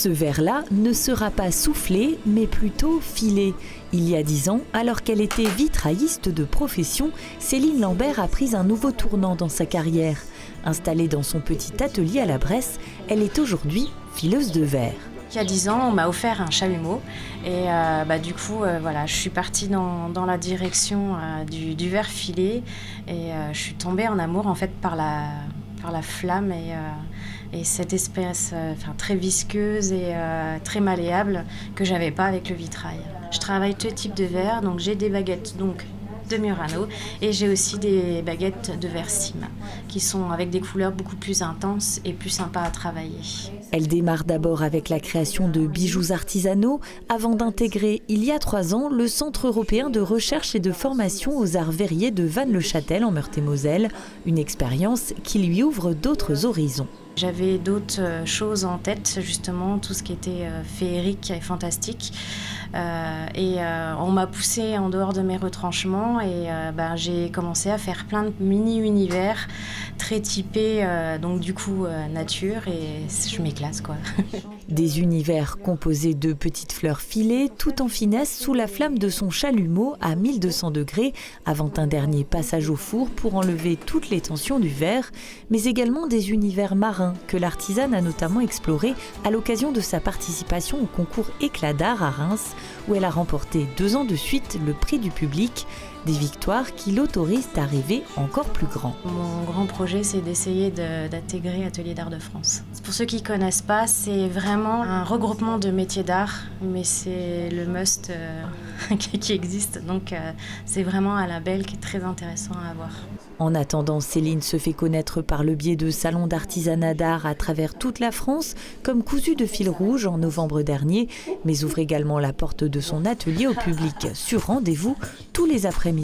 Ce verre-là ne sera pas soufflé, mais plutôt filé. Il y a 10 ans, alors qu'elle était vitrailliste de profession, Céline Lambert a pris un nouveau tournant dans sa carrière. Installée dans son petit atelier à la Bresse, elle est aujourd'hui fileuse de verre. Il y a 10 ans, on m'a offert un chalumeau et du coup, voilà, je suis partie dans la direction du verre filé et je suis tombée en amour en fait par la flamme et cette espèce très visqueuse et très malléable que j'avais pas avec le vitrail. Je travaille tout type de verre, donc j'ai des baguettes de Murano et j'ai aussi des baguettes de verre Sim qui sont avec des couleurs beaucoup plus intenses et plus sympas à travailler. Elle démarre d'abord avec la création de bijoux artisanaux avant d'intégrer il y a 3 ans le Centre européen de recherche et de formation aux arts verriers de Vannes-le-Châtel en Meurthe-et-Moselle, une expérience qui lui ouvre d'autres horizons. J'avais d'autres choses en tête, justement, tout ce qui était féerique et fantastique. On m'a poussée en dehors de mes retranchements et j'ai commencé à faire plein de mini-univers très typés, nature, et je m'éclate, quoi. Des univers composés de petites fleurs filées, tout en finesse sous la flamme de son chalumeau à 1200 degrés, avant un dernier passage au four pour enlever toutes les tensions du verre, mais également des univers marins que l'artisane a notamment explorés à l'occasion de sa participation au concours Éclat d'art à Reims, où elle a remporté 2 ans de suite le prix du public, des victoires qui l'autorisent à rêver encore plus grand. Mon grand projet, c'est d'essayer d'intégrer Ateliers d'Art de France. Pour ceux qui ne connaissent pas, c'est vraiment un regroupement de métiers d'art, mais c'est le must qui existe. Donc c'est vraiment un label qui est très intéressant à avoir. En attendant, Céline se fait connaître par le biais de salons d'artisanat d'art à travers toute la France, comme Cousu de fil rouge en novembre dernier, mais ouvre également la porte de son atelier au public sur rendez-vous tous les après-midi.